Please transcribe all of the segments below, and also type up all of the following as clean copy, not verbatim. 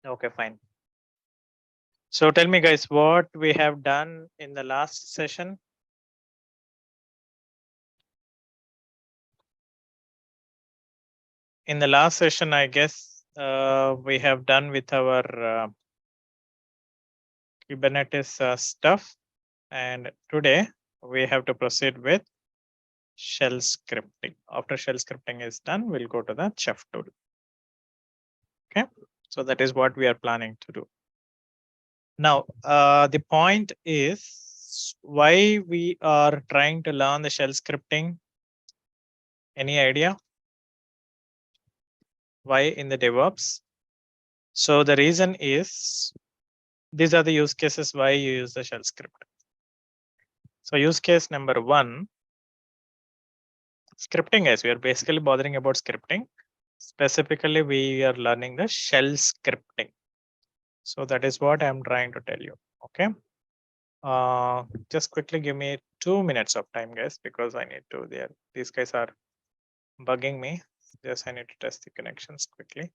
Okay, fine. So tell me guys what we have done in the last session. In the last session, I guess we have done with our Kubernetes stuff. And today we have to proceed with shell scripting. After shell scripting is done, we'll go to the chef tool. Okay, so that is what we are planning to do. Now, the point is why we are trying to learn the shell scripting. Any idea? Why in the DevOps? So the reason is these are the use cases why you use the shell script. So use case number one, scripting is we are basically bothering about scripting. Specifically, we are learning the shell scripting. So that is what I'm trying to tell you. Okay. Just quickly give me 2 minutes of time, guys, because I need to there. These guys are bugging me. Just I need to test the connections quickly.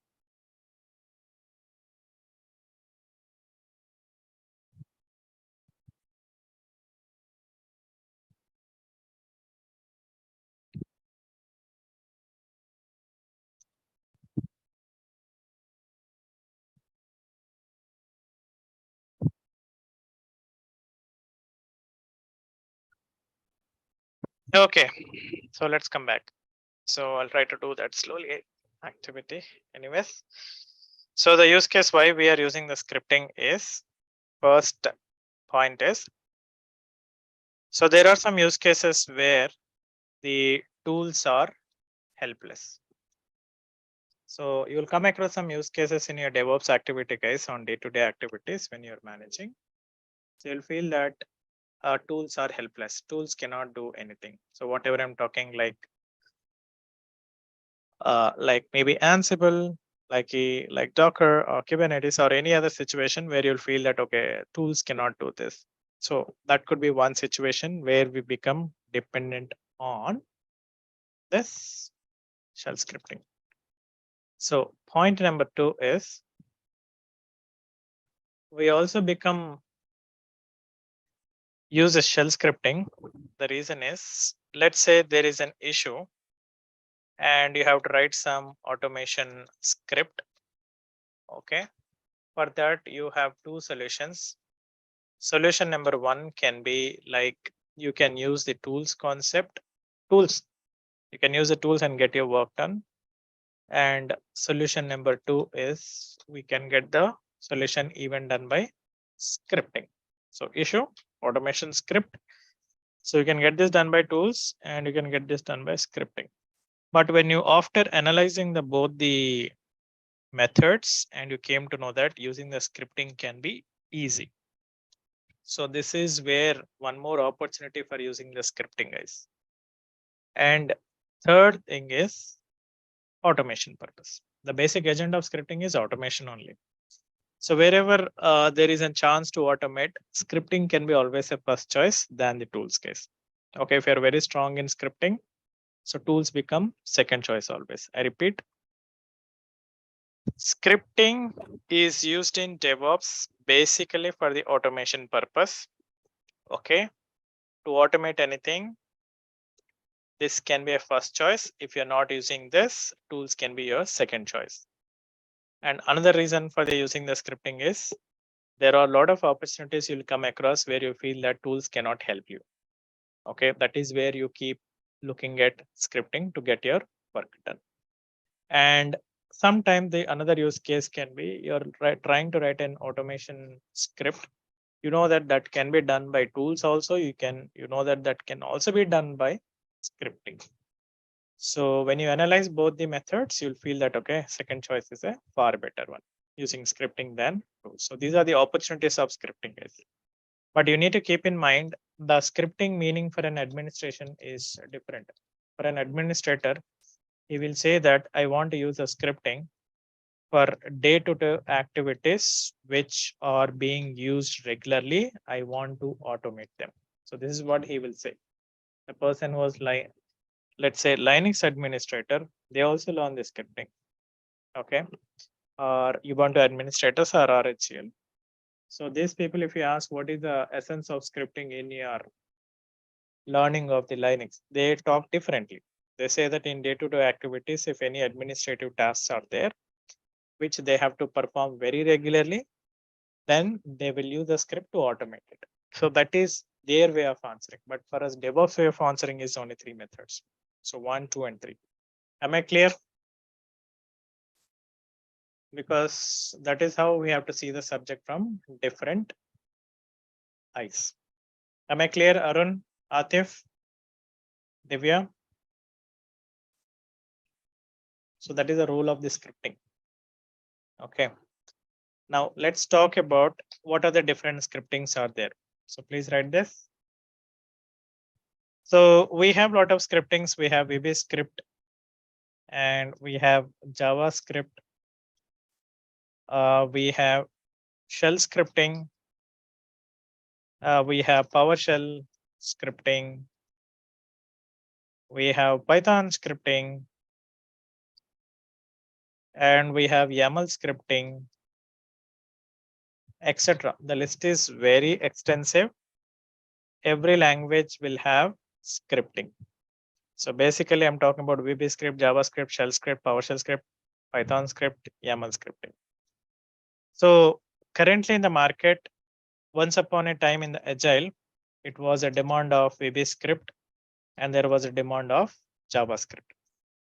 Okay, so let's come back. So I'll try to do that slowly activity anyways. So the use case why we are using the scripting is first point is, so there are some use cases where the tools are helpless. So you'll come across some use cases in your DevOps activity guys on day-to-day activities when you're managing. So you'll feel that tools are helpless. Tools cannot do anything. So whatever I'm talking like maybe Ansible, like Docker or Kubernetes or any other situation where you'll feel that okay, tools cannot do this. So that could be one situation where we become dependent on this shell scripting. So point number two is we also become use a shell scripting. The reason is, let's say there is an issue and you have to write some automation script. Okay. For that, you have two solutions. Solution number one can be like you can use the tools concept. Tools. You can use the tools and get your work done. And solution number two is we can get the solution even done by scripting. So issue, automation script. So you can get this done by tools and you can get this done by scripting. But when you after analyzing the both the methods and you came to know that using the scripting can be easy. So this is where one more opportunity for using the scripting guys. And third thing is automation purpose. The basic agenda of scripting is automation only. So wherever there is a chance to automate, scripting can be always a first choice than the tools case. Okay, if you're very strong in scripting, so tools become second choice always. I repeat, scripting is used in DevOps basically for the automation purpose. Okay, to automate anything, this can be a first choice. If you're not using this, tools can be your second choice. And another reason for the using the scripting is there are a lot of opportunities you'll come across where you feel that tools cannot help you. Okay, that is where you keep looking at scripting to get your work done. And sometimes the another use case can be you're trying to write an automation script. You know that that can be done by tools also. You know that that can also be done by scripting. So when you analyze both the methods, you'll feel that, okay, second choice is a far better one using scripting than tools. So these are the opportunities of scripting. But you need to keep in mind the scripting meaning for an administration is different. For an administrator, he will say that I want to use a scripting for day-to-day activities which are being used regularly. I want to automate them. So this is what he will say. The person who was like, let's say Linux administrator, they also learn the scripting. Okay. or Ubuntu administrators or RHCL. So these people, if you ask what is the essence of scripting in your learning of the Linux, they talk differently. They say that in day-to-day activities, if any administrative tasks are there, which they have to perform very regularly, then they will use the script to automate it. So that is their way of answering. But for us, DevOps way of answering is only 3 methods. So 1, 2, and 3. Am I clear? Because that is how we have to see the subject from different eyes. Am I clear, Arun, Atif, Divya? So that is the role of the scripting. Okay. Now let's talk about what are the different scriptings are there. So please write this. So we have a lot of scriptings. We have VB script and we have JavaScript. We have shell scripting. We have PowerShell scripting. We have Python scripting. And we have YAML scripting, etc. The list is very extensive. Every language will have scripting. So basically, I'm talking about VB script, JavaScript, shell script, PowerShell script, Python script, YAML scripting. So currently in the market, once upon a time in the Agile, it was a demand of VB script and there was a demand of JavaScript.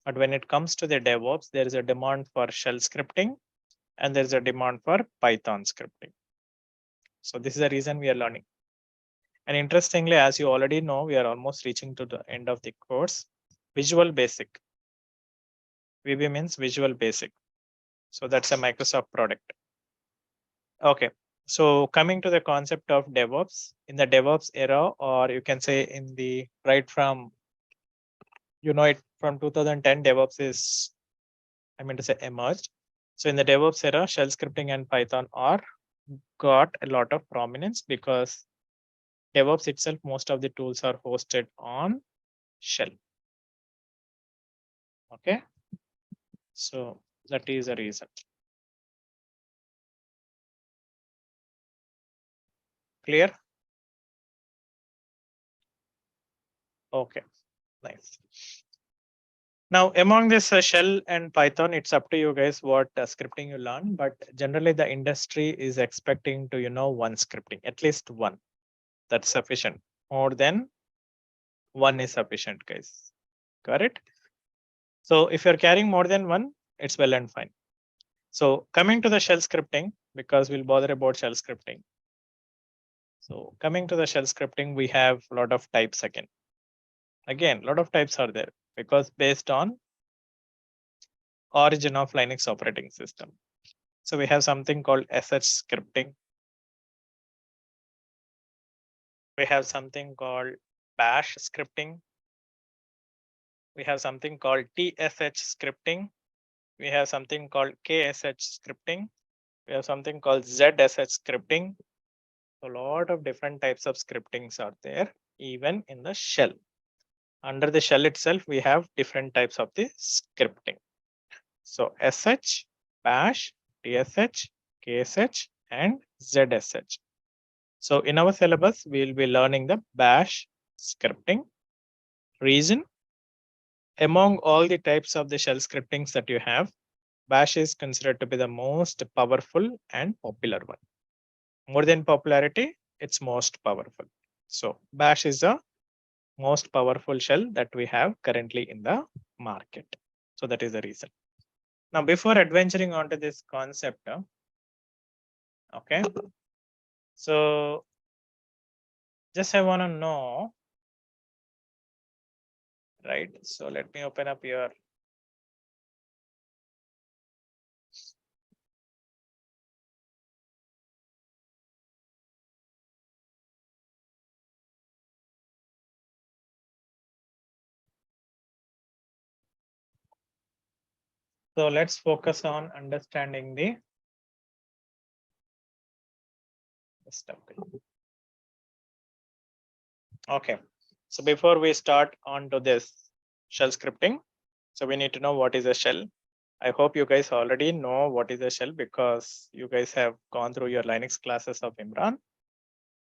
But when it comes to the DevOps, there is a demand for shell scripting and there is a demand for Python scripting. So this is the reason we are learning. And interestingly, as you already know, we are almost reaching to the end of the course. Visual Basic. VB means Visual Basic. So that's a Microsoft product. Okay. So coming to the concept of DevOps, in the DevOps era, or you can say in the right from, it from 2010, DevOps is, I mean to say, emerged. So in the DevOps era, shell scripting and Python are got a lot of prominence because DevOps itself, most of the tools are hosted on shell. Okay. So that is a reason. Clear? Okay, nice. Now, among this shell and Python, it's up to you guys what scripting you learn. But generally, the industry is expecting to, one scripting, at least one. That's sufficient. More than one is sufficient, guys. Got it? So if you're carrying more than one, it's well and fine. So coming to the shell scripting, because we'll bother about shell scripting. So coming to the shell scripting, we have a lot of types again. Again, a lot of types are there because based on origin of Linux operating system. So we have something called SH scripting. We have something called bash scripting. We have something called TSH scripting. We have something called KSH scripting. We have something called ZSH scripting. A lot of different types of scriptings are there, even in the shell. Under the shell itself, we have different types of the scripting. So SH, bash, TSH, KSH, and ZSH. So in our syllabus, we will be learning the bash scripting. Reason, among all the types of the shell scriptings that you have, bash is considered to be the most powerful and popular one. More than popularity, it's most powerful. So bash is the most powerful shell that we have currently in the market. So that is the reason. Now, before adventuring onto this concept, okay. So just I want to know, right? So let me open up your So let's focus on understanding the stuff. Okay. So before we start on to this shell scripting, so we need to know what is a shell. I hope you guys already know what is a shell because you guys have gone through your Linux classes of Imran.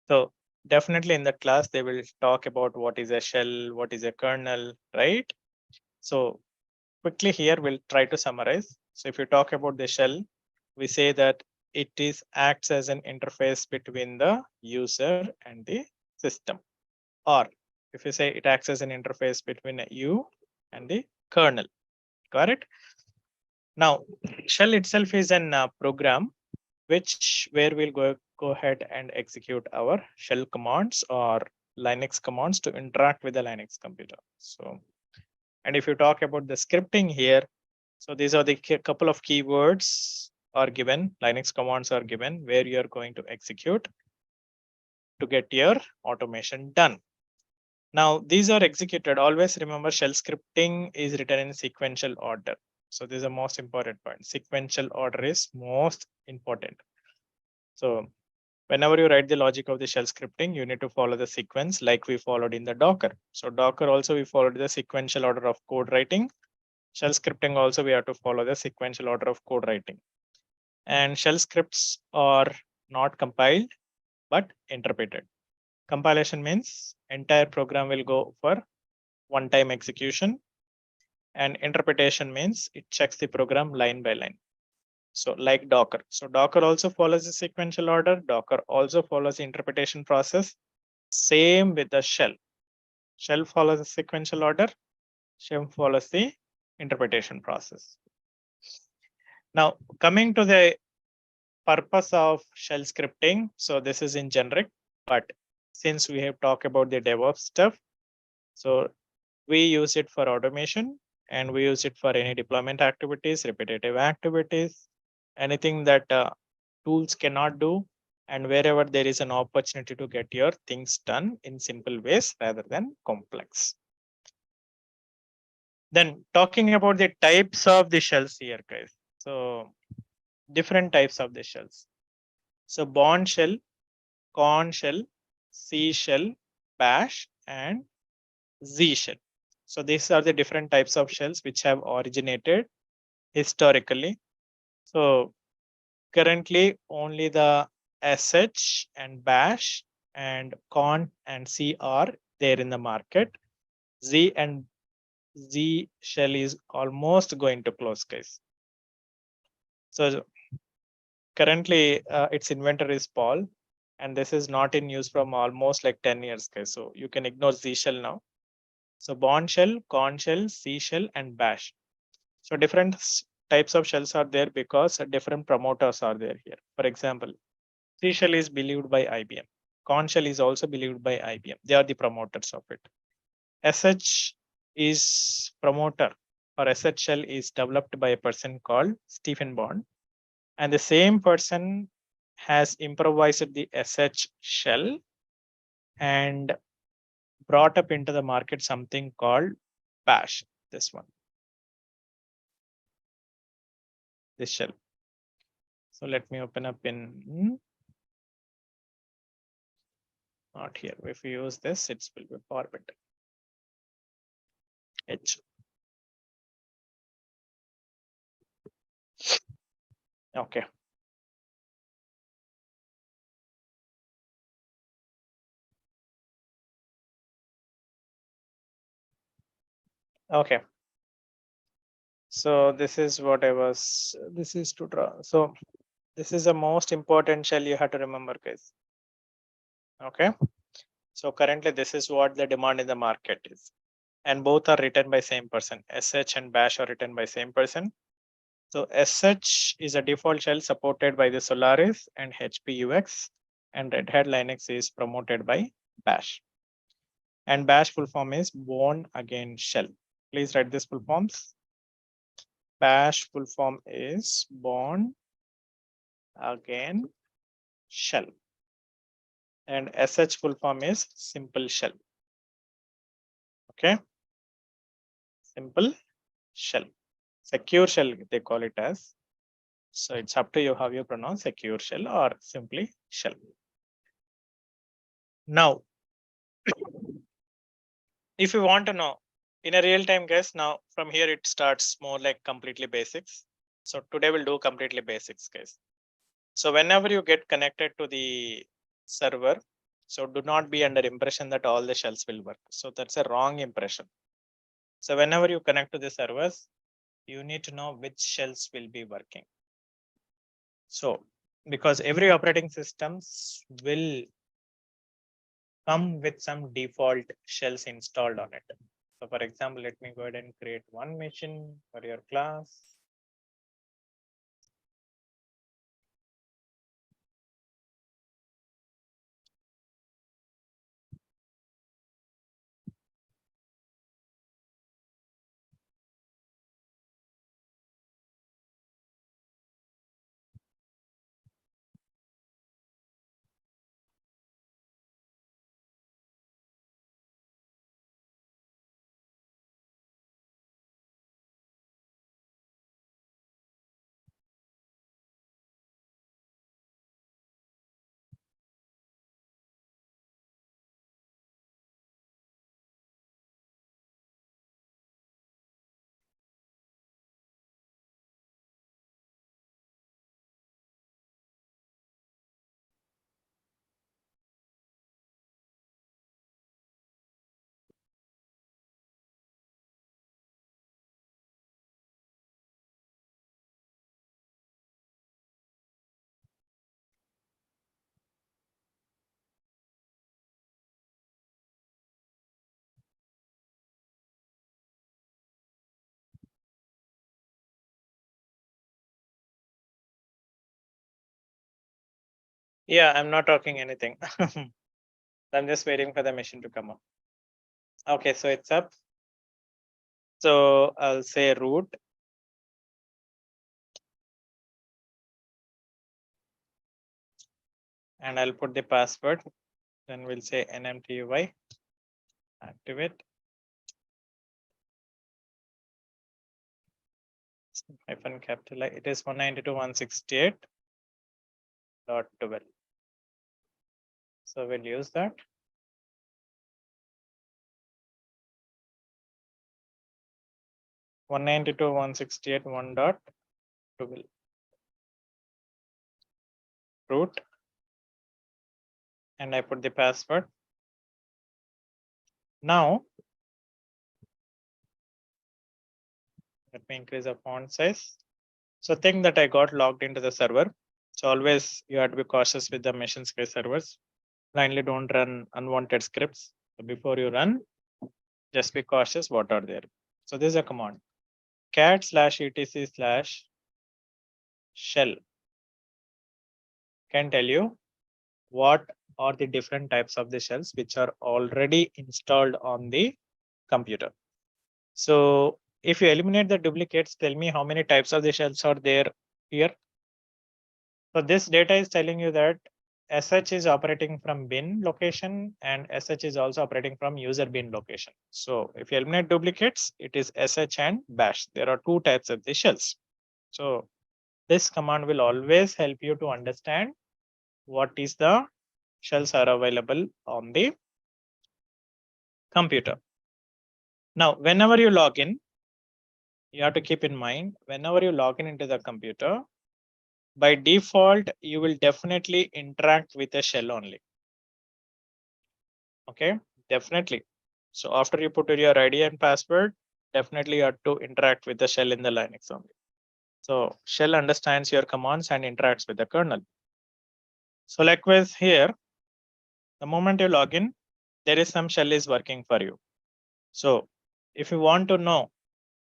So definitely in that class, they will talk about what is a shell, what is a kernel, right? So quickly here, we'll try to summarize. So if you talk about the shell, we say that it is acts as an interface between the user and the system. Or if you say it acts as an interface between you and the kernel. Got it? Now, shell itself is an program where we'll go ahead and execute our shell commands or Linux commands to interact with the Linux computer. So, and if you talk about the scripting here, so these are the couple of keywords are given, Linux commands are given where you are going to execute to get your automation done. Now, these are executed. Always remember shell scripting is written in sequential order. So this is the most important point. Sequential order is most important. So whenever you write the logic of the shell scripting, you need to follow the sequence like we followed in the Docker. So Docker also we followed the sequential order of code writing. Shell scripting also we have to follow the sequential order of code writing. And shell scripts are not compiled, but interpreted. Compilation means entire program will go for one-time execution. And interpretation means it checks the program line by line. So like Docker. So Docker also follows the sequential order. Docker also follows the interpretation process. Same with the shell. Shell follows the sequential order. Shell follows the interpretation process. Now, coming to the purpose of shell scripting. So this is in generic, but since we have talked about the DevOps stuff, so we use it for automation and we use it for any deployment activities, repetitive activities, anything that tools cannot do, and wherever there is an opportunity to get your things done in simple ways rather than complex. Then talking about the types of the shells here, guys. So different types of the shells. So Bourne shell, Corn shell, C shell, Bash, and Z shell. So these are the different types of shells which have originated historically. So currently only the SH and Bash and Corn and C are there in the market. Z and Z shell is almost going to close, guys. So currently its inventor is Paul, and this is not in use from almost like 10 years, guys. So you can ignore Z shell now. So Bourne shell, Corn shell, C shell, and Bash. So different types of shells are there because different promoters are there here. For example, C shell is believed by IBM. Corn shell is also believed by IBM. They are the promoters of it. SH is promoter or SH shell is developed by a person called Stephen Bond. And the same person has improvised the SH shell and brought up into the market something called Bash. This one. This shell. So let me open up in not here. If we use this, it will be far better. H. Okay. Okay. So this is what I was, this is to draw. So this is the most important shell you have to remember, guys. Okay. So currently this is what the demand in the market is. And both are written by same person. SH and Bash are written by same person. So SH is a default shell supported by the Solaris and HP UX, and Red Hat Linux is promoted by Bash. And Bash full form is Born Again Shell. Please write this full forms. Bash full form is Born Again Shell. And SH full form is Simple Shell. Okay. Simple Shell. Secure Shell, they call it as. So it's up to you how you pronounce Secure Shell or simply Shell. Now, if you want to know in a real time, guys, now from here it starts more like completely basics. So today we'll do completely basics, guys. So whenever you get connected to the server, so do not be under impression that all the shells will work. So that's a wrong impression. So whenever you connect to the servers, you need to know which shells will be working. So because every operating systems will come with some default shells installed on it. So for example, let me go ahead and create one machine for your class. Yeah, I'm not talking anything. I'm just waiting for the machine to come up. Okay, so it's up. So I'll say root. And I'll put the password. Then we'll say nmtuy activate hyphen capital I. It is 192.168.12. So we'll use that. One 192.168.1.12 root, and I put the password. Now let me increase the font size. So think that I got logged into the server. So always you have to be cautious with the machine space servers. Blindly don't run unwanted scripts. So before you run, just be cautious what are there. So this is a command cat/etc/shell can tell you what are the different types of the shells which are already installed on the computer. So if you eliminate the duplicates, tell me how many types of the shells are there here. So this data is telling you that SH is operating from bin location and SH is also operating from user bin location. So if you eliminate duplicates, it is SH and bash. There are two types of the shells. So this command will always help you to understand what is the shells are available on the computer. Now, whenever you log in, you have to keep in mind, whenever you log in into the computer, by default, you will definitely interact with a shell only. Okay, definitely. So after you put in your ID and password, definitely you have to interact with the shell in the Linux only. So shell understands your commands and interacts with the kernel. So likewise here, the moment you log in, there is some shell is working for you. So if you want to know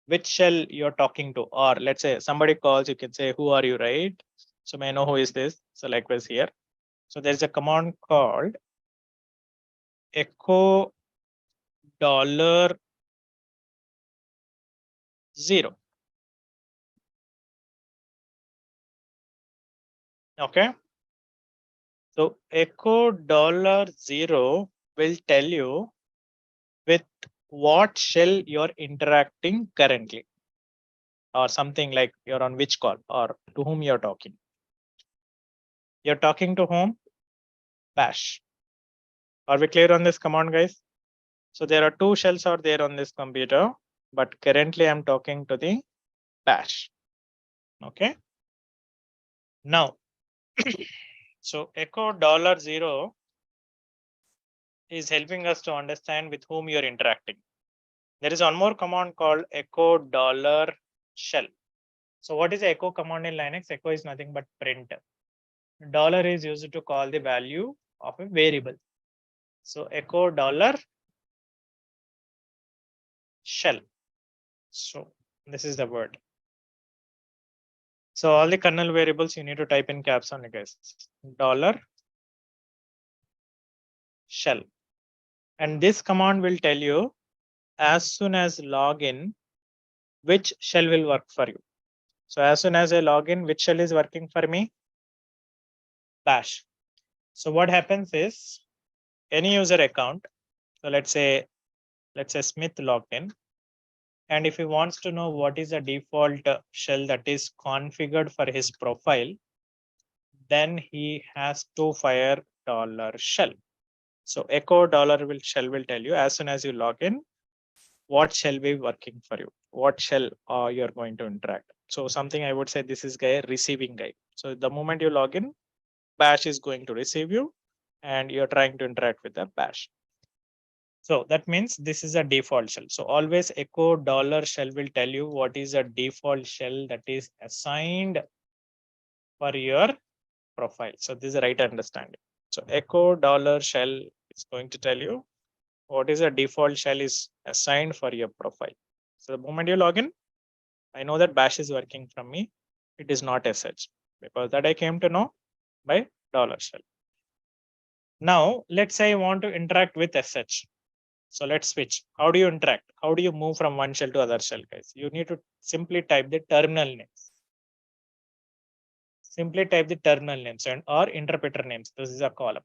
which shell you're talking to, or let's say somebody calls, you can say, who are you, right? So may I know who is this? So likewise here. So there's a command called echo $0. Okay. So echo $0 will tell you with what shell you're interacting currently, or something like you're on which call or to whom you're talking. You're talking to whom? Bash. Are we clear on this command, guys? So there are two shells out there on this computer, but currently I'm talking to the bash. Okay. Now, so echo $0 is helping us to understand with whom you're interacting. There is one more command called echo $shell. So what is the echo command in Linux? Echo is nothing but print. Dollar is used to call the value of a variable. So echo $shell. So this is the word. So all the kernel variables you need to type in caps only, guys. $shell. And this command will tell you as soon as login, which shell will work for you. So as soon as I log in, which shell is working for me? Bash. So what happens is any user account. So let's say Smith logged in. And if he wants to know what is the default shell that is configured for his profile, then he has to fire $shell. So echo $shell will tell you as soon as you log in, what shall be working for you, what shell you're going to interact. So something I would say this is guy receiving guy. So the moment you log in, bash is going to receive you and you're trying to interact with the bash. So that means this is a default shell. So always echo $shell will tell you what is a default shell that is assigned for your profile. So this is the right understanding. So echo $shell is going to tell you what is a default shell is assigned for your profile. So the moment you log in, I know that bash is working from me. It is not sh because that I came to know by $shell. Now let's say I want to interact with sh. So let's switch. How do you interact? How do you move from one shell to other shell, guys? You need to simply type the terminal names. Simply type the terminal names and or interpreter names. This is a column.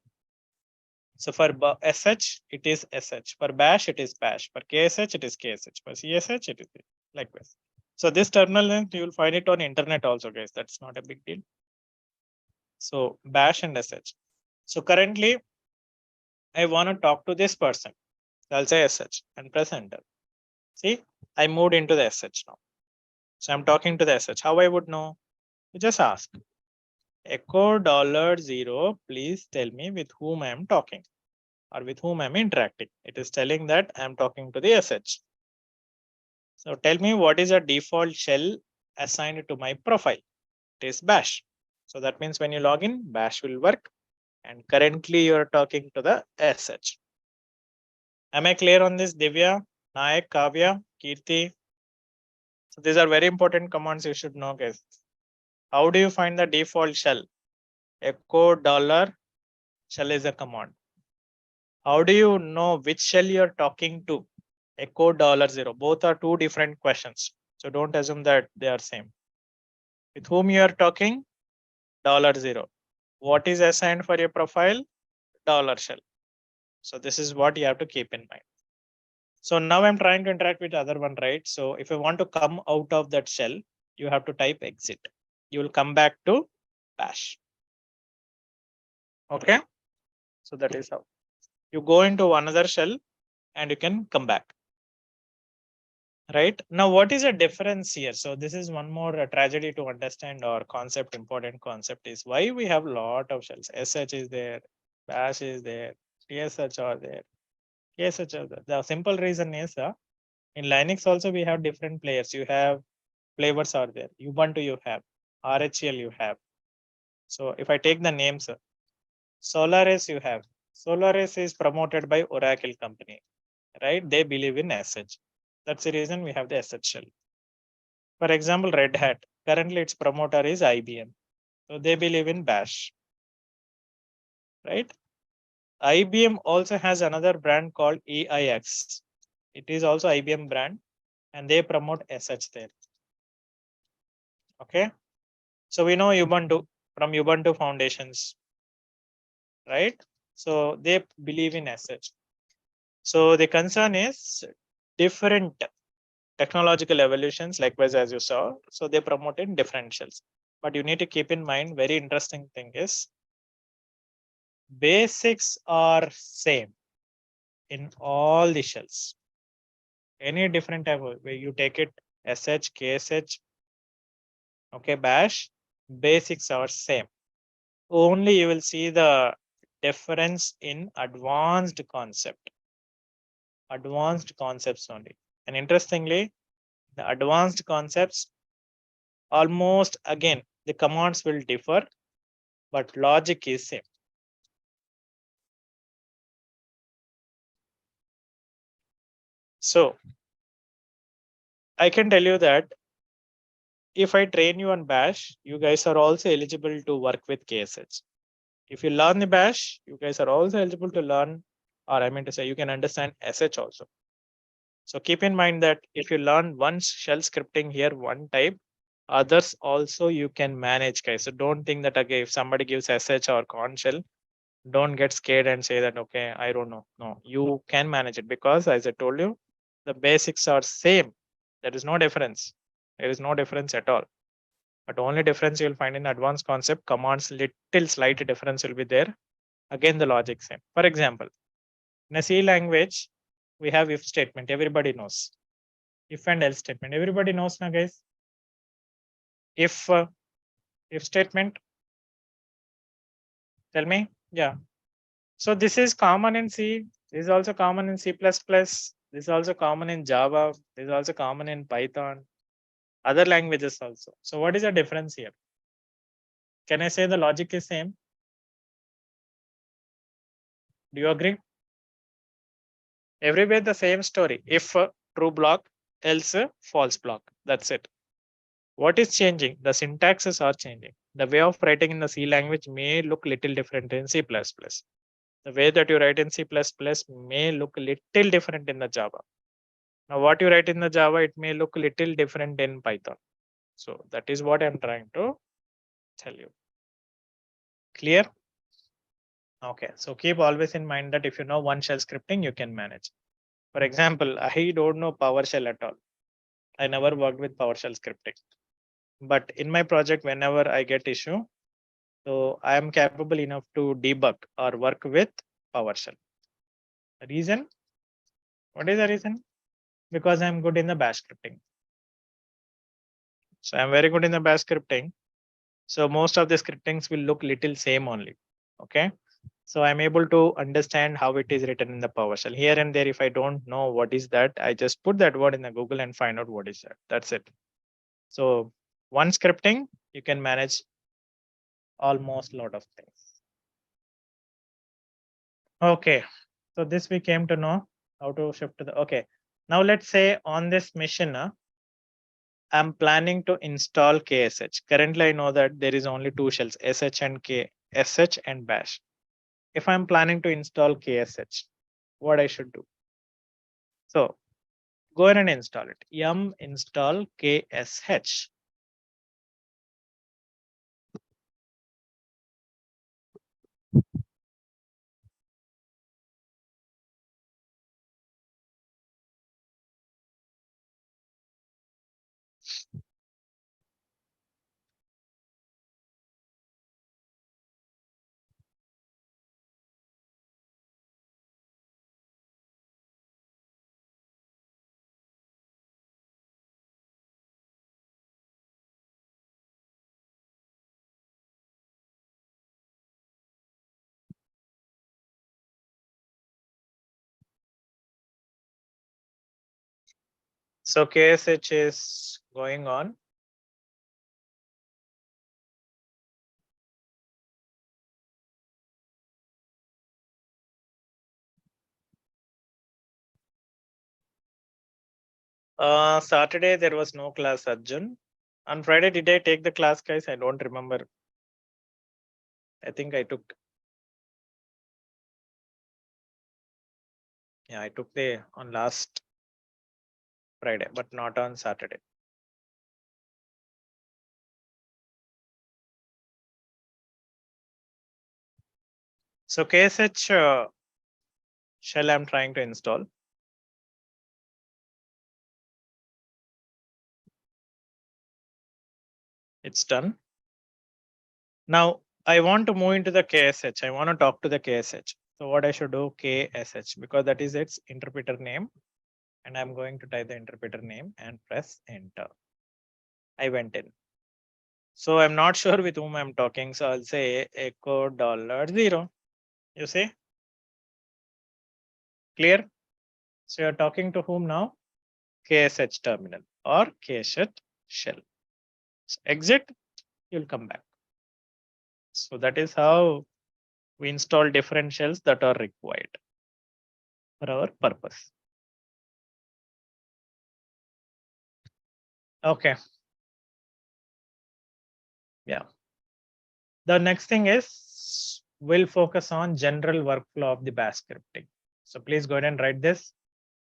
So for sh, it is sh. For bash, it is bash. For ksh, it is ksh. For csh, it is likewise. So this terminal name, you will find it on internet also, guys. That's not a big deal. So bash and sh. So currently, I want to talk to this person. I'll say sh and press enter. See, I moved into the sh now. So I'm talking to the sh. How I would know? You just ask. Echo $0, please tell me with whom I am talking or with whom I'm interacting. It is telling that I'm talking to the sh. So tell me what is a default shell assigned to my profile. It is bash. So that means when you log in, bash will work. And currently you're talking to the sh. Am I clear on this, Divya, Nayak, Kavya, Kirti? So these are very important commands you should know, guys. How do you find the default shell? Echo $shell is a command. How do you know which shell you're talking to? Echo $0. Both are two different questions. So don't assume that they are same. With whom you are talking? $0. What is assigned for your profile? $shell. So this is what you have to keep in mind. So now I'm trying to interact with the other one, right? So if you want to come out of that shell, you have to type exit. You will come back to bash. Okay. So that is how you go into another shell and you can come back. Right now, what is the difference here? So this is one more tragedy to understand or concept, important concept is why we have a lot of shells. SH is there, bash is there, TSH are there, KSH are there. The simple reason is in Linux also we have different players. You have flavors are there. Ubuntu you have, RHEL you have. So if I take the names, Solaris you have. Solaris is promoted by Oracle company, right? They believe in SH. That's the reason we have the SH shell. For example, Red Hat, currently its promoter is IBM. So they believe in bash, right? IBM also has another brand called EIX. It is also IBM brand and they promote SH there. Okay. So we know Ubuntu from Ubuntu Foundations, right? So they believe in SH. So the concern is different technological evolutions, likewise as you saw. So they promote in different shells. But you need to keep in mind, very interesting thing is basics are same in all the shells. Any different type of way you take it, SH, KSH, Okay, bash, basics are same. Only you will see the difference in advanced concepts only. And interestingly, the advanced concepts almost again the commands will differ, but logic is same. So I can tell you that if I train you on bash, you guys are also eligible to work with KSH. If you learn the bash, you guys are also eligible to learn, or I mean to say, you can understand SH also. So keep in mind that if you learn one shell scripting here, one type, others also you can manage, guys. So don't think that again, if somebody gives SH or con shell, don't get scared and say that, okay, I don't know. No, you can manage it because as I told you, the basics are same. There is no difference. There is no difference at all. But only difference you'll find in advanced concept commands, little slight difference will be there. Again, the logic same. For example, in a C language, we have if statement. Everybody knows. If and else statement. Everybody knows now, guys. If statement. Tell me. Yeah. So this is common in C. This is also common in C++. This is also common in Java. This is also common in Python. Other languages also. So what is the difference here? Can I say the logic is same? Do you agree? Everywhere the same story. If true block, else false block. That's it. What is changing? The syntaxes are changing. The way of writing in the C language may look little different in C++. The way that you write in C++ may look little different in the Java. Now, what you write in the Java, it may look little different in Python. So that is what I'm trying to tell you. Clear? Okay. So keep always in mind that if you know one shell scripting, you can manage. For example, I don't know PowerShell at all. I never worked with PowerShell scripting. But in my project, whenever I get issue, so I am capable enough to debug or work with PowerShell. The reason? What is the reason? Because I'm good in the bash scripting. So I'm very good in the bash scripting. So most of the scriptings will look little same only. Okay. So I'm able to understand how it is written in the PowerShell. Here and there, if I don't know what is that, I just put that word in the Google and find out what is that. That's it. So one scripting, you can manage almost a lot of things. Okay. So this we came to know how to shift to the, okay. Now let's say on this mission, I'm planning to install KSH. Currently, I know that there is only two shells, SH and SH and bash. If I'm planning to install KSH, what I should do? So go ahead and install it. Yum install KSH. So KSH is going on. Saturday, there was no class, Arjun. On Friday, did I take the class, guys? I don't remember. I think I took. Yeah, I took the on last Friday, but not on Saturday. So KSH shell I'm trying to install. It's done. Now I want to move into the KSH. I want to talk to the KSH. So what I should do, KSH, because that is its interpreter name. And I'm going to type the interpreter name and press enter. I went in. So I'm not sure with whom I'm talking. So I'll say echo $0. You see? Clear? So you're talking to whom now? KSH terminal or KSH shell. So exit, you'll come back. So that is how we install different shells that are required for our purpose. Okay. Yeah. The next thing is we'll focus on general workflow of the bash scripting. So please go ahead and write this.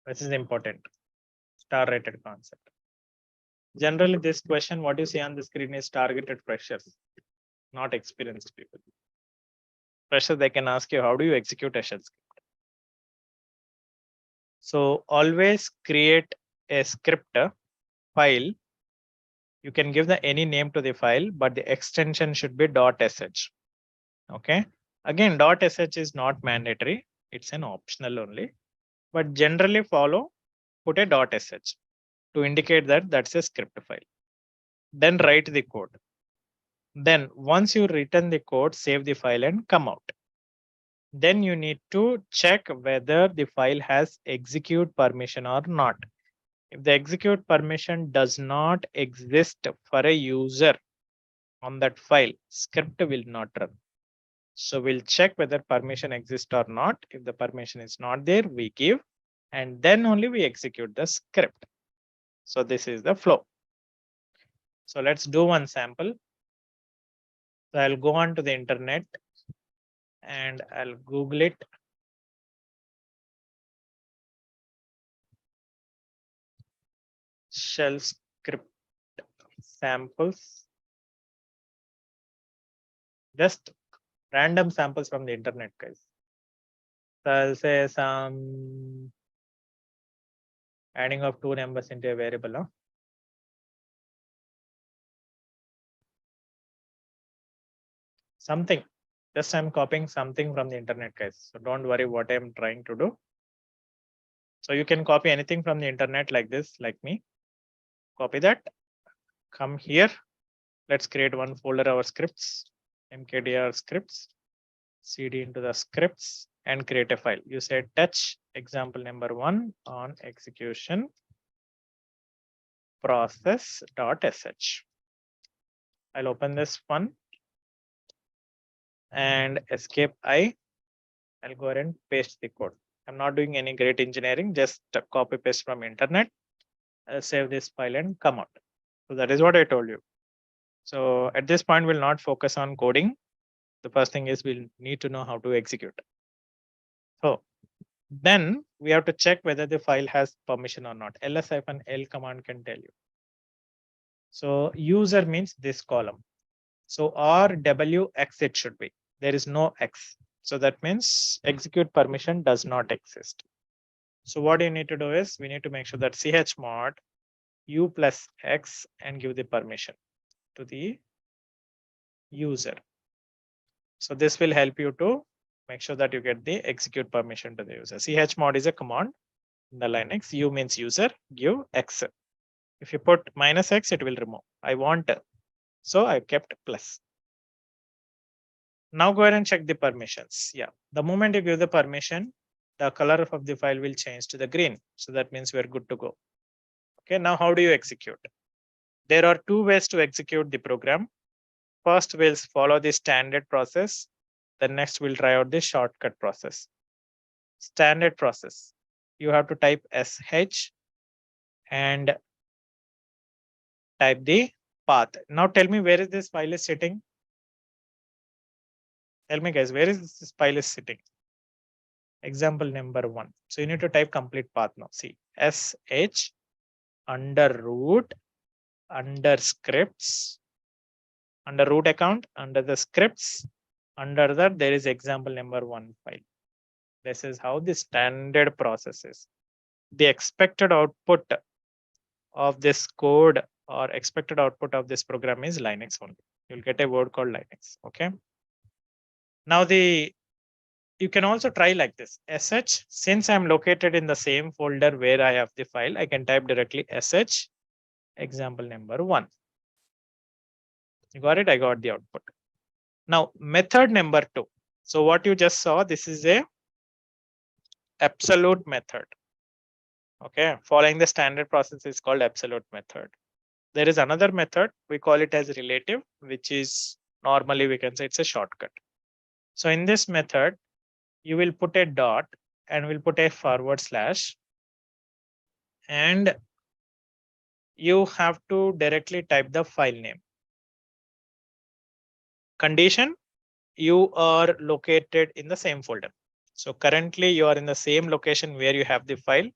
This is important. Star rated concept. Generally, this question, what you see on the screen is targeted freshers, not experienced people. Freshers, they can ask you, how do you execute a shell script? So always create a script file. You can give the any name to the file, but the extension should be .sh. Okay. Again, .sh is not mandatory. It's an optional only, but generally follow, put a .sh to indicate that that's a script file. Then write the code. Then once you written the code, save the file and come out. Then you need to check whether the file has execute permission or not. If the execute permission does not exist for a user on that file, script will not run. So we'll check whether permission exists or not. If the permission is not there, we give, and then only we execute the script. So this is the flow. So let's do one sample. So I'll go on to the internet and I'll Google it. Shell script samples. Just random samples from the internet, guys. So I'll say some adding of two numbers into a variable. Huh? Something. Just I'm copying something from the internet, guys. So don't worry what I'm trying to do. So you can copy anything from the internet like this, like me. Copy that. Come here. Let's create one folder, our scripts, mkdir scripts, cd into the scripts and create a file. You say touch example number 1 on execution process.sh. I'll open this one and escape I. I'll go ahead and paste the code. I'm not doing any great engineering, just copy paste from internet. I'll save this file and come out. So that is what I told you. So at this point, we'll not focus on coding. The first thing is we'll need to know how to execute. So then we have to check whether the file has permission or not. ls-l command can tell you. So user means this column. So RWX it should be. There is no X. So that means execute permission does not exist. So what you need to do is we need to make sure that chmod u plus X and give the permission to the user. So this will help you to make sure that you get the execute permission to the user. Chmod is a command in the Linux. U means user, give X. If you put -X, it will remove. I want, so I kept plus. Now go ahead and check the permissions. Yeah, the moment you give the permission, the color of the file will change to the green. So that means we're good to go. Okay, now how do you execute? There are two ways to execute the program. First, we'll follow the standard process. The next, we'll try out the shortcut process. Standard process. You have to type sh and type the path. Now tell me where is this file is sitting? Tell me guys, where is this file is sitting? Example number 1. So you need to type complete path now. See, sh under root under scripts, under root account, under the scripts, under that there is example number 1 file. This is how the standard process is. The expected output of this code or expected output of this program is Linux only. You'll get a word called Linux. Okay. Now you can also try like this. sh, since I'm located in the same folder where I have the file, I can type directly sh example number 1. You got it? I got the output. Now method number 2. So what you just saw, this is a absolute method. Okay, following the standard process is called absolute method. There is another method, we call it as relative, which is normally we can say it's a shortcut. So in this method, you will put a dot and we'll put a forward slash, and you have to directly type the file name. Condition, you are located in the same folder. So currently you are in the same location where you have the file,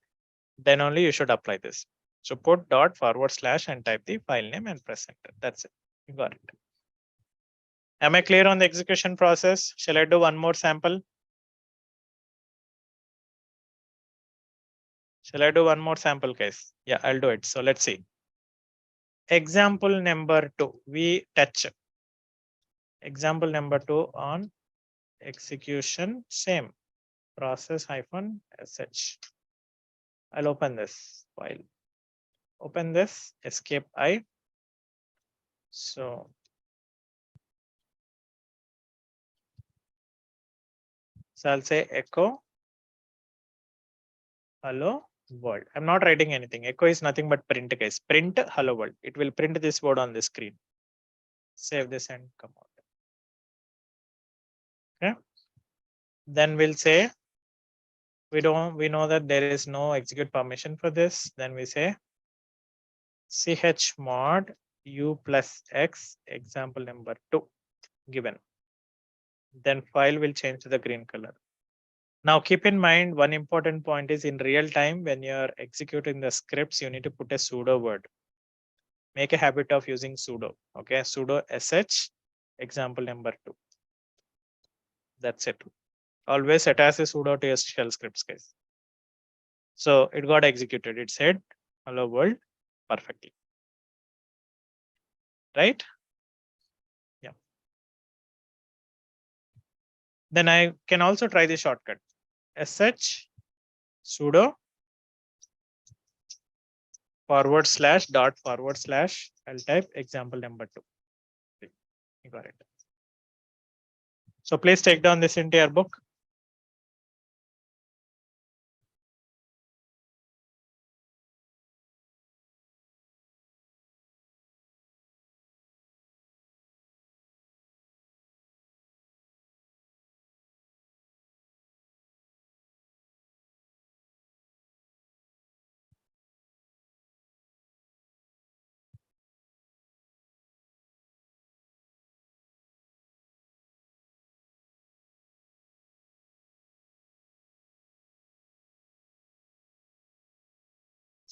then only you should apply this. So put dot forward slash and type the file name and press enter. That's it. You got it. Am I clear on the execution process? Shall I do one more sample? Shall I do one more sample case? Yeah, I'll do it. So let's see. Example number 2, we touch. Example number 2 on execution, same process hyphen sh. I'll open this file. Open this, escape I. So I'll say echo hello world. I'm not writing anything. Echo is nothing but print, guys. Print hello world. It will print this word on the screen. Save this and come out. Okay. Then we'll say we know that there is no execute permission for this. Then we say chmod u plus x example number 2 given. Then file will change to the green color. Now keep in mind one important point is in real time when you're executing the scripts, you need to put a sudo word. Make a habit of using sudo. Okay, sudo sh example number 2. That's it. Always attach a sudo to your shell scripts, guys. So it got executed. It said hello world perfectly. Right? Yeah. Then I can also try the shortcut. sh sudo forward slash dot forward slash. I'll type example number 2. You got it. So please take down this into your book.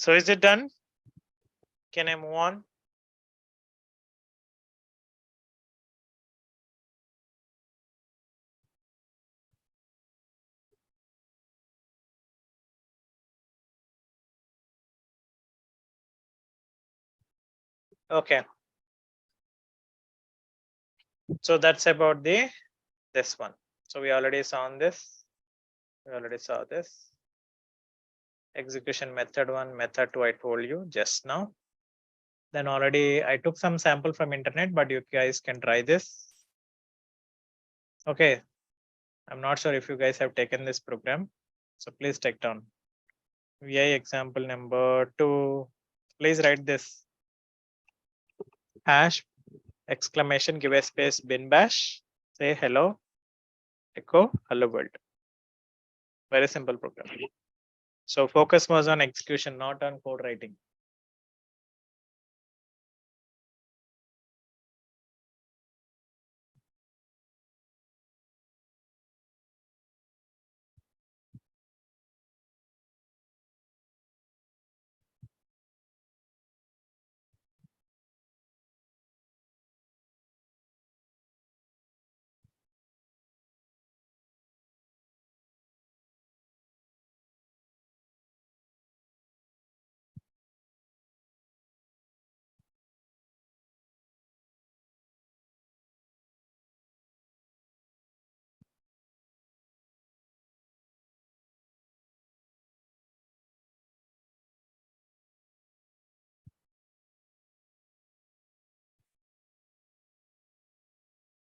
So is it done? Can I move on? Okay. So that's about this one. So we already saw this. We already saw this. Execution method 1, method 2, I told you just now. Then already I took some sample from internet, but you guys can try this. Okay. I'm not sure if you guys have taken this program. So please take down. VI example number 2. Please write this. Hash exclamation, give a space, bin bash, say hello, echo, hello world. Very simple program. So focus was on execution, not on code writing.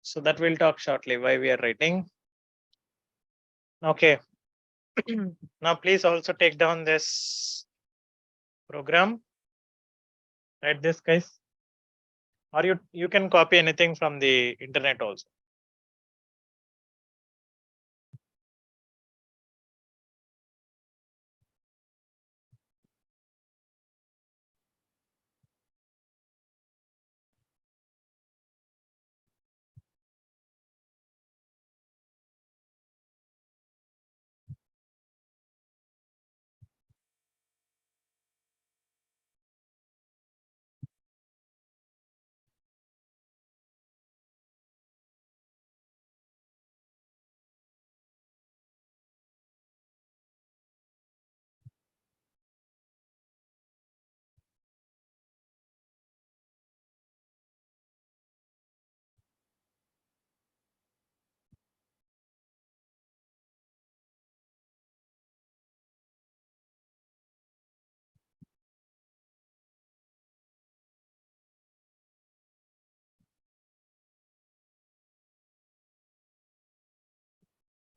So that we'll talk shortly why we are writing. Okay. Now please also take down this program. Write this, guys. Or you can copy anything from the internet also.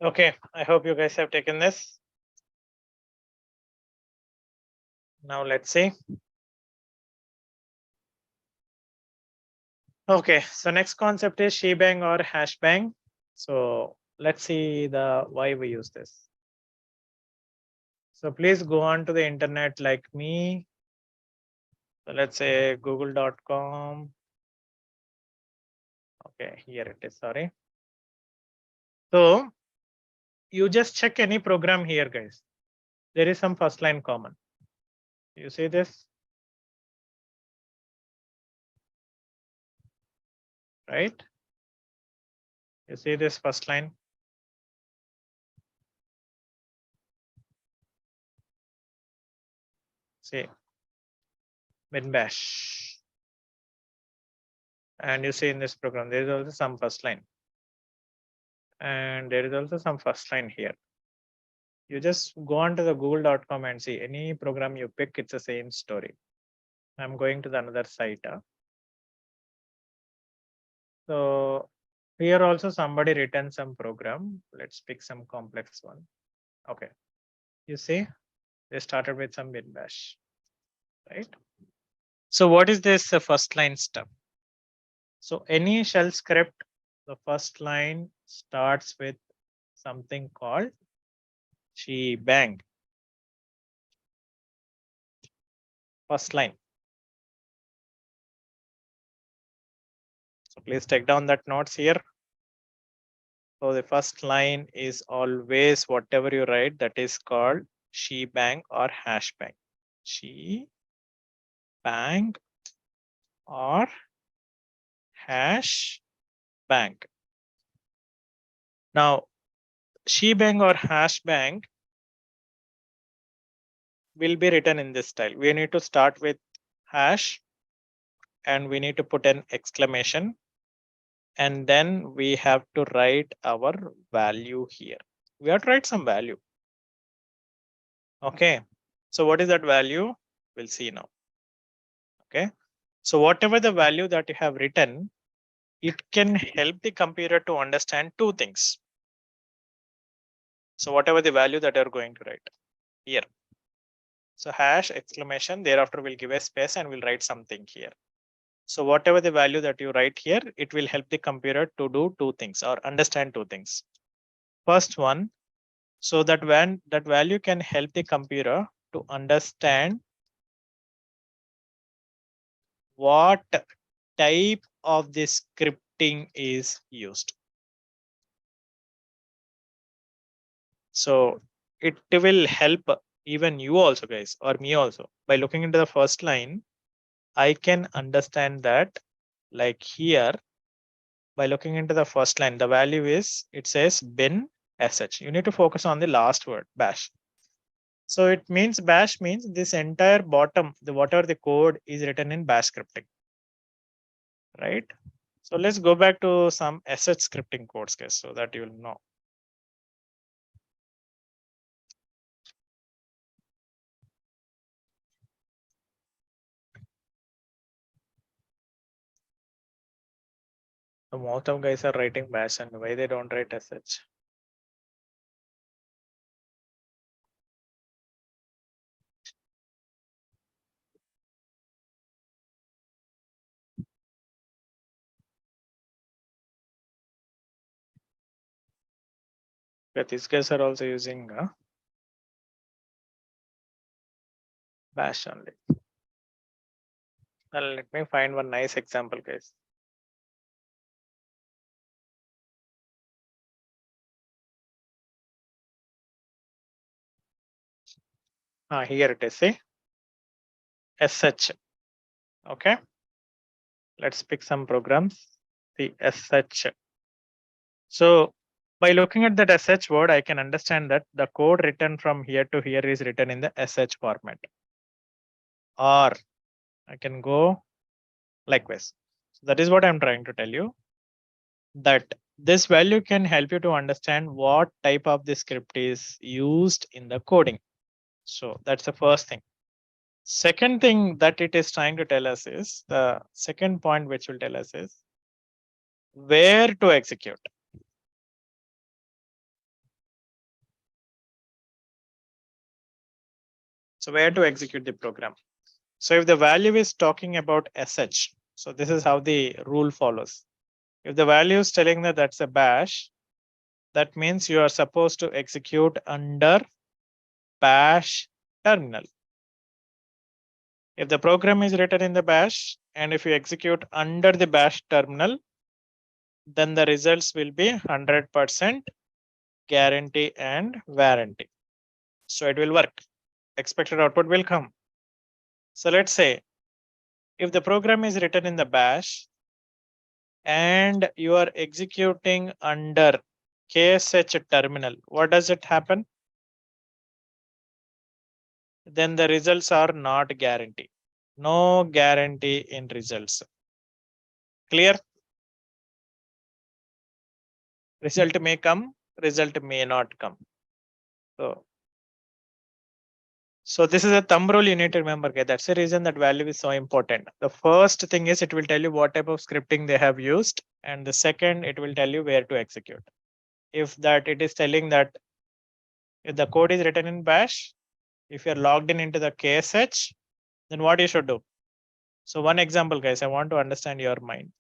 Okay, I hope you guys have taken this. Now let's see. Okay, so next concept is shebang or hashbang. So let's see the why we use this. So please go on to the internet like me. So let's say google.com. Okay, here it is, sorry. So you just check any program here, guys. There is some first line common. You see this? Right? You see this first line? See, bin bash. And you see in this program, there is also some first line. And there is also some first line here. You just go on to the google.com and see any program you pick, it's the same story. I'm going to the another site. So here also somebody written some program. Let's pick some complex one. Okay. You see, they started with some bin bash, right? So what is this first line stuff? So any shell script, the first line starts with something called shebang. First line. So please take down that notes here. So the first line is always whatever you write that is called shebang or hashbang. Shebang or hashbang. Now, shebang or hashbang will be written in this style. We need to start with hash and we need to put an exclamation and then we have to write our value here. We have to write some value. Okay. So what is that value? We'll see now. Okay. So whatever the value that you have written, it can help the computer to understand two things. So whatever the value that you're going to write here. So hash exclamation, thereafter we'll give a space and we'll write something here. So whatever the value that you write here, it will help the computer to do two things or understand two things. First one, so that when that value can help the computer to understand what type of the scripting is used. So it will help even you also, guys, or me also. By looking into the first line, I can understand that like here, by looking into the first line, the value is, it says bin sh. You need to focus on the last word, bash. So it means bash means this entire bottom, the whatever the code is written in bash scripting, right? So let's go back to some sh scripting codes, guys, so that you will know. So most of guys are writing bash, and why they don't write sh? But these guys are also using bash only. Well, let me find one nice example, guys. Here it is. See, sh. Okay. Let's pick some programs. The sh. So by looking at that sh word, I can understand that the code written from here to here is written in the sh format. Or I can go likewise. So that is what I'm trying to tell you, that this value can help you to understand what type of the script is used in the coding. So that's the first thing. Second thing that it is trying to tell us is, the second point which will tell us is where to execute. So where to execute the program. So if the value is talking about sh, so this is how the rule follows. If the value is telling that that's a bash, that means you are supposed to execute under bash terminal. If the program is written in the bash and if you execute under the bash terminal, then the results will be 100% guarantee and warranty. So it will work. Expected output will come. So let's say if the program is written in the bash and you are executing under KSH terminal, what does it happen? Then the results are not guaranteed. No guarantee in results. Clear? Result may come, result may not come. So this is a thumb rule you need to remember. Okay? That's the reason that value is so important. The first thing is it will tell you what type of scripting they have used. And the second, it will tell you where to execute. If that it is telling that if the code is written in bash, if you're logged in into the KSH, then what you should do. So one example, guys, I want to understand your mind.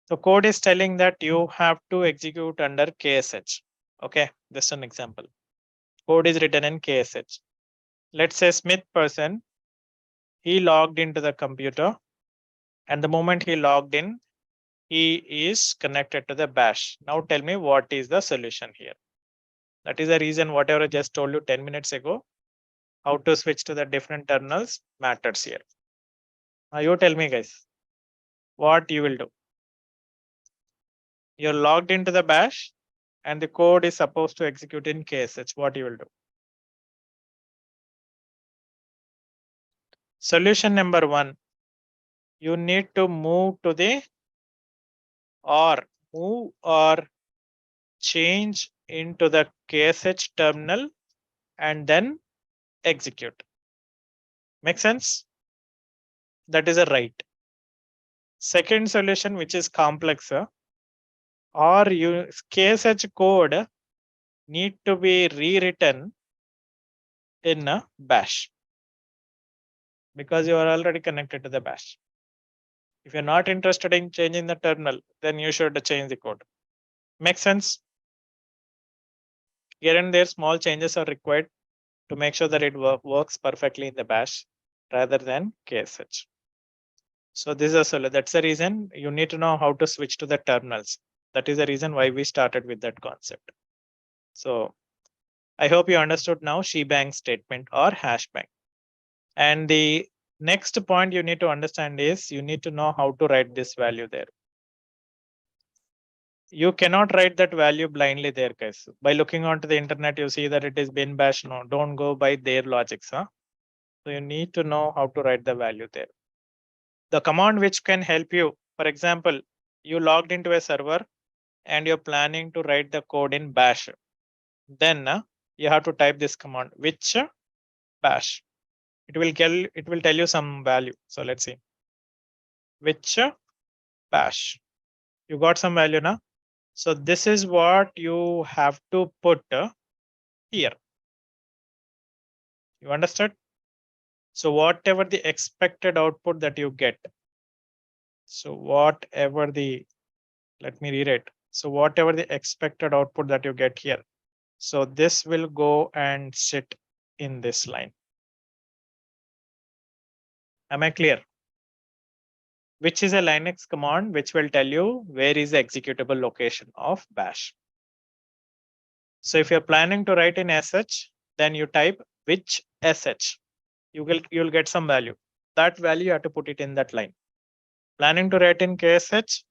So code is telling that you have to execute under KSH. Okay, just an example. Code is written in KSH. Let's say Smith person, he logged into the computer, and the moment he logged in, he is connected to the bash. Now tell me what is the solution here. That is the reason whatever I just told you 10 minutes ago, how to switch to the different terminals matters here. Now you tell me, guys, what you will do. You're logged into the bash and the code is supposed to execute in KSH. What you will do. Solution number one, you need to move to the move or change into the KSH terminal and then execute. Make sense? That is a right. Second solution, which is complex, or you KSH code need to be rewritten in a bash because you are already connected to the bash. If you're not interested in changing the terminal, then you should change the code. Make sense? Here and there, small changes are required to make sure that it works perfectly in the bash rather than KSH. So this is that's the reason you need to know how to switch to the terminals. That is the reason why we started with that concept. So I hope you understood now shebang statement or hashbang. And the next point you need to understand is you need to know how to write this value there. You cannot write that value blindly there, guys. By looking onto the internet, you see that it is bin bash. No, don't go by their logics. So you need to know how to write the value there. The command which can help you, for example, you logged into a server and you're planning to write the code in bash. Then you have to type this command, which bash. It will tell you some value. So let's see. Which bash. You got some value now. So this is what you have to put here. You understood? So whatever the expected output that you get. So whatever the, let me read it. So whatever the expected output that you get here. So this will go and sit in this line. Am I clear? Which is a Linux command which will tell you where is the executable location of bash. So if you're planning to write in sh, then you type which sh. You'll get some value. That value you have to put it in that line. Planning to write in ksh,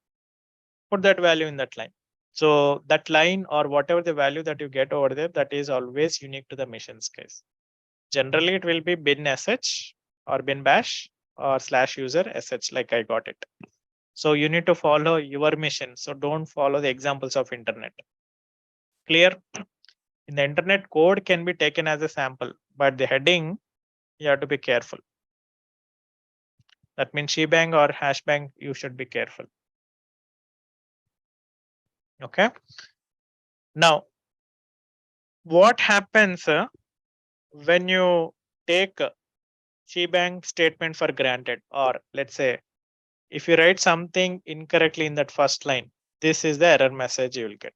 put that value in that line. So that line or whatever the value that you get over there, that is always unique to the machine's case. Generally, it will be bin sh or bin bash or /user sh like I got it. So you need to follow your mission. So don't follow the examples of internet. Clear? In the internet, code can be taken as a sample, but the heading, you have to be careful. That means shebang or hashbang, you should be careful. Okay. Now, what happens when you take shebang statement for granted, or let's say, if you write something incorrectly in that first line, this is the error message you will get.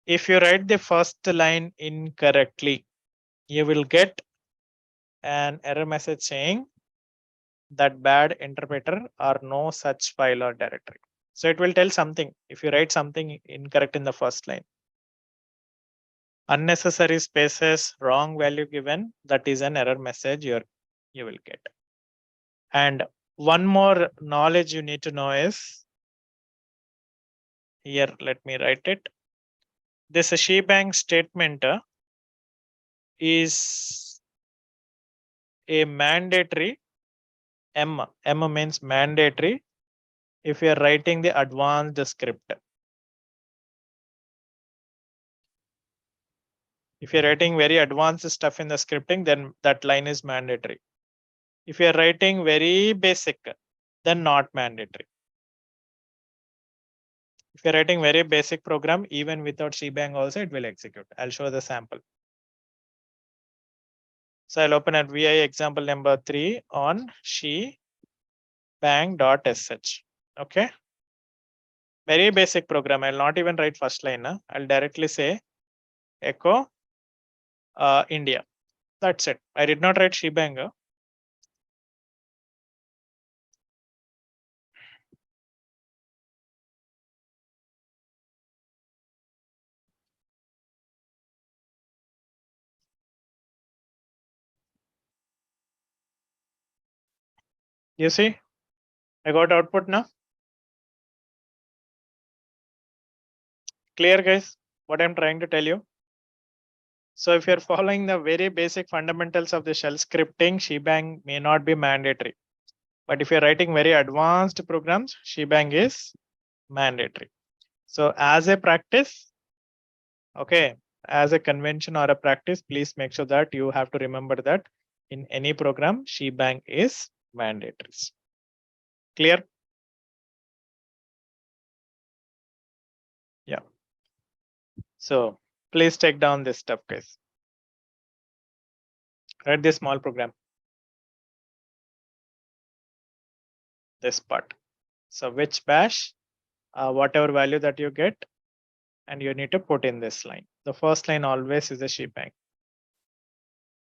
If you write the first line incorrectly, you will get an error message saying that bad interpreter or no such file or directory. So it will tell something if you write something incorrect in the first line. Unnecessary spaces, wrong value given, that is an error message you will get. And one more knowledge you need to know is, here, let me write it. This shebang statement is a mandatory M. M means mandatory if you are writing the advanced script. If you're writing very advanced stuff in the scripting, then that line is mandatory. If you're writing very basic, then not mandatory. If you're writing very basic program, even without shebang also, it will execute. I'll show the sample. So I'll open at VI example number 3 on shebang.sh. Okay. Very basic program. I'll not even write first line. I'll directly say echo India. That's it. I did not write shebang. You see, I got output now. Clear, guys, what I'm trying to tell you? So if you're following the very basic fundamentals of the shell scripting, shebang may not be mandatory. But if you're writing very advanced programs, shebang is mandatory. So as a practice, okay, as a convention or a practice, please make sure that you have to remember that in any program, shebang is mandatory. Clear? Yeah. So please take down this stuff, guys. Write this small program. This part. So which bash, whatever value that you get, and you need to put in this line. The first line always is a shebang.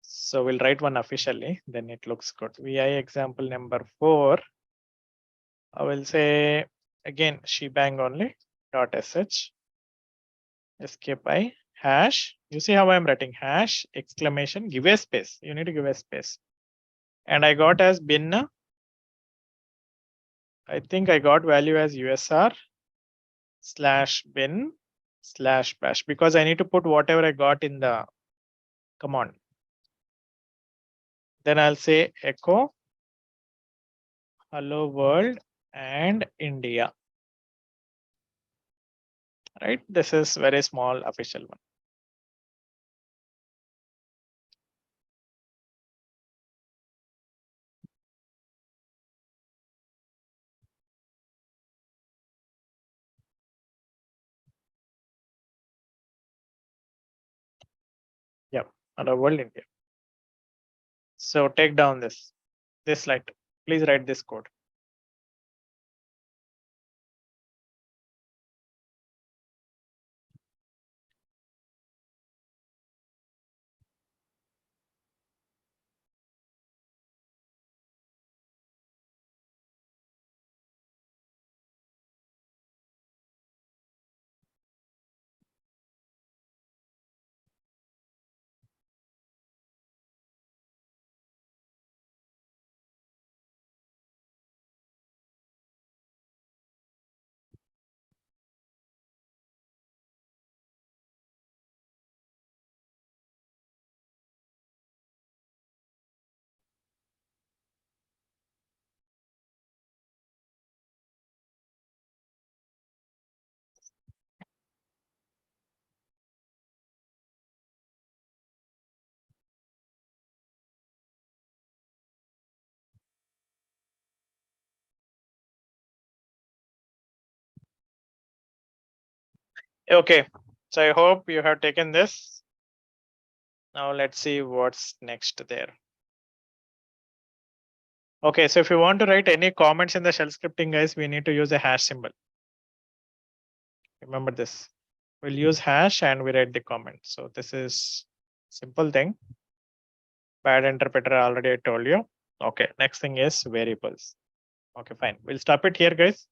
So we'll write one officially, then it looks good. VI example number 4. I will say again shebang only .sh escape I hash. You see how I'm writing hash exclamation, give a space. You need to give a space. And I got as bin. I think I got value as USR /bin /bash because I need to put whatever I got in the command. Then I'll say echo hello world and India. Right? This is very small official one. Hello world India. So take down this slide. Please write this code. Okay, so I hope you have taken this. Now let's see what's next there. Okay, so if you want to write any comments in the shell scripting, guys, we need to use a hash symbol. Remember this. We'll use hash and we write the comment. So this is simple thing. Bad interpreter already I told you. Okay, next thing is variables. Okay, fine. We'll stop it here, guys.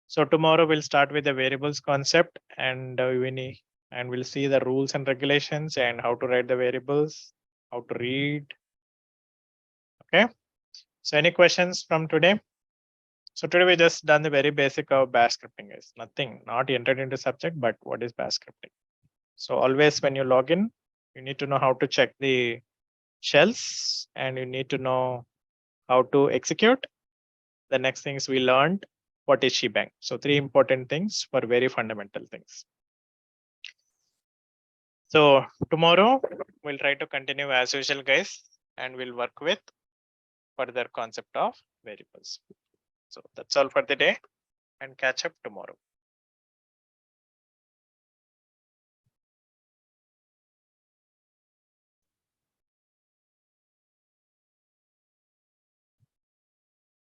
So tomorrow we'll start with the variables concept and we'll see the rules and regulations and how to write the variables, how to read. Okay. So any questions from today? So today we just done the very basic of bash scripting, guys. Nothing, not entered into subject, but what is bash scripting? So always when you log in, you need to know how to check the shells and you need to know how to execute. The next things we learned, what is shebang. So 3 important things for very fundamental things. So tomorrow we'll try to continue as usual, guys, and we'll work with further concept of variables. So that's all for the day and catch up tomorrow.